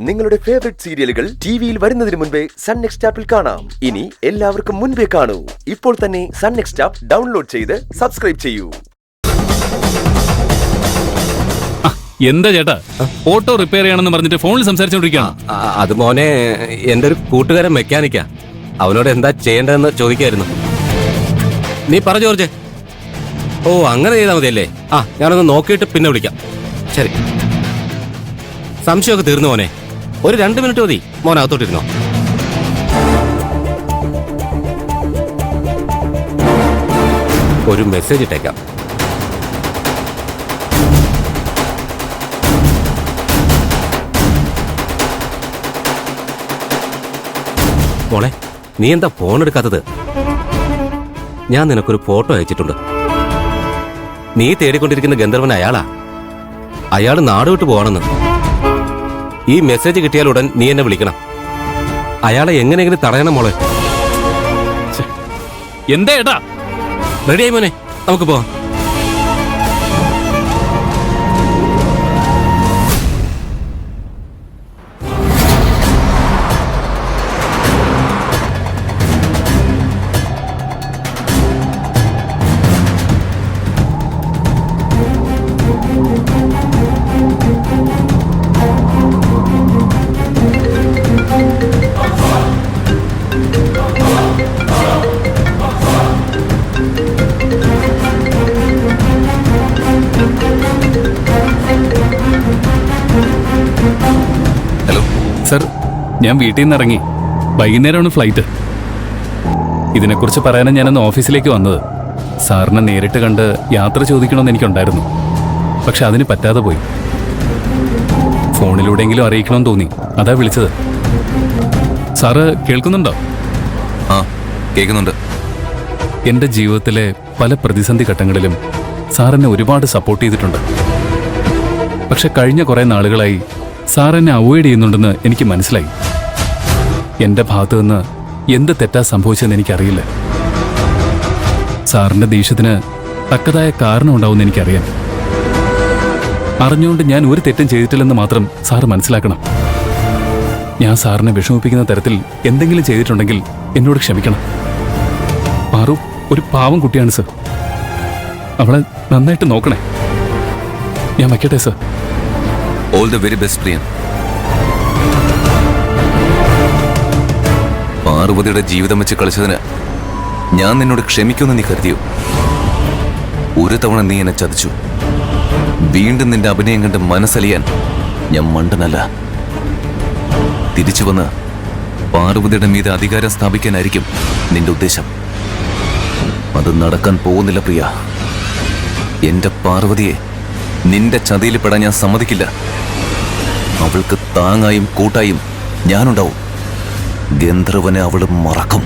നിങ്ങളുടെ ഫേവറേറ്റ് സീരിയലുകൾ ടിവിയിൽ വരുന്നതിന് മുൻപേ സൺ നെക്സ്റ്റ് ആപ്പിൽ കാണാം. ഇനി എല്ലാവർക്കും മുൻപേ കാണൂ. ഇപ്പോൾ തന്നെ സൺ നെക്സ്റ്റ് ആപ്പ് ഡൗൺലോഡ് ചെയ്ത് സബ്സ്ക്രൈബ് ചെയ്യൂ. എന്താ ചേട്ടാ, ഓട്ടോ റിപ്പയർ ചെയ്യണമെന്ന് പറഞ്ഞിട്ട് ഫോണിൽ സംസാരിച്ചോണ്ടിരിക്കുകയാണ്. അത് മോനെ, എന്റെ ഒരു കൂട്ടുകാരൻ മെക്കാനിക്കാ. അവനോട് എന്താ ചെയ്യേണ്ടതെന്ന് ചോദിക്കായിരുന്നു. നീ പറ ജോർജ്. ഓ, അങ്ങനെ ചെയ്താൽ മതിയല്ലേ? ഞാനൊന്ന് നോക്കിയിട്ട് പിന്നെ വിളിക്കാം. ശരി. സംശയമൊക്കെ തീർന്നു മോനെ. ഒരു 2 മിനിറ്റ് മതി. മോൻ അകത്തോട്ടിരുന്നോ. ഒരു മെസ്സേജ് ഇട്ടേക്കാം. മോളെ, നീ എന്താ ഫോൺ എടുക്കാത്തത്? ഞാൻ നിനക്കൊരു ഫോട്ടോ അയച്ചിട്ടുണ്ട്. നീ തേടിക്കൊണ്ടിരിക്കുന്ന ഗന്ധർവൻ അയാളാ. അയാൾ നാട് വിട്ടു പോകണമെന്ന്. ഈ മെസ്സേജ് കിട്ടിയാലുടൻ നീ എന്നെ വിളിക്കണം. അയാളെ എങ്ങനെയെങ്കിലും തടയണം മോളെ. എന്താ ഏട്ടാ? റെഡിയായി മോനെ, നമുക്ക് പോവാം. സർ, ഞാൻ വീട്ടിൽ നിന്ന് ഇറങ്ങി. വൈകുന്നേരമാണ് ഫ്ലൈറ്റ്. ഇതിനെക്കുറിച്ച് പറയാനാണ് ഞാനന്ന് ഓഫീസിലേക്ക് വന്നത്. സാറിനെ നേരിട്ട് കണ്ട് യാത്ര ചോദിക്കണമെന്ന് എനിക്കുണ്ടായിരുന്നു. പക്ഷെ അതിന് പറ്റാതെ പോയി. ഫോണിലൂടെയെങ്കിലും അറിയിക്കണമെന്ന് തോന്നി. അതാ വിളിച്ചത്. സാറ് കേൾക്കുന്നുണ്ടോ? കേൾക്കുന്നുണ്ട്. എൻ്റെ ജീവിതത്തിലെ പല പ്രതിസന്ധി ഘട്ടങ്ങളിലും സാറെന്നെ ഒരുപാട് സപ്പോർട്ട് ചെയ്തിട്ടുണ്ട്. പക്ഷെ കഴിഞ്ഞ കുറേ നാളുകളായി സാർ എന്നെ അവോയ്ഡ് ചെയ്യുന്നുണ്ടെന്ന് എനിക്ക് മനസ്സിലായി. എൻ്റെ ഭാഗത്തു നിന്ന് എന്ത് തെറ്റാ സംഭവിച്ചതെന്ന് എനിക്കറിയില്ല. സാറിൻ്റെ ദേഷ്യത്തിന് തക്കതായ കാരണം ഉണ്ടാവുമെന്ന് എനിക്കറിയാം. അറിഞ്ഞുകൊണ്ട് ഞാൻ ഒരു തെറ്റും ചെയ്തിട്ടില്ലെന്ന് മാത്രം സാറ് മനസ്സിലാക്കണം. ഞാൻ സാറിനെ വിഷമിപ്പിക്കുന്ന തരത്തിൽ എന്തെങ്കിലും ചെയ്തിട്ടുണ്ടെങ്കിൽ എന്നോട് ക്ഷമിക്കണം. പാറു ഒരു പാവം കുട്ടിയാണ് സർ. അവളെ നന്നായിട്ട് നോക്കണേ. ഞാൻ വയ്ക്കട്ടെ sir. All the very best Priyan. പാർവതിയുടെ ജീവിതം വെച്ച് കളിച്ചതിന് ഞാൻ നിന്നോട് ക്ഷമിക്കുമെന്ന് നീ കരുതിയോ? ഒരു തവണ നീ എന്നെ ചതിച്ചു. വീണ്ടും നിന്റെ അഭിനയം കണ്ട് മനസ്സലിയാൻ ഞാൻ മണ്ടനല്ല. തിരിച്ചു വന്ന് പാർവതിയുടെ മീതെ അധികാരം സ്ഥാപിക്കാനായിരിക്കും നിന്റെ ഉദ്ദേശം. അത് നടക്കാൻ പോകുന്നില്ല പ്രിയ. എന്റെ പാർവതിയെ നിന്റെ ചതിയിൽ പെടാൻ ഞാൻ സമ്മതിക്കില്ല. അവൾക്ക് താങ്ങായും കൂട്ടായും ഞാനുണ്ടാവും. ഗന്ധർവനെ അവൾ മറക്കും.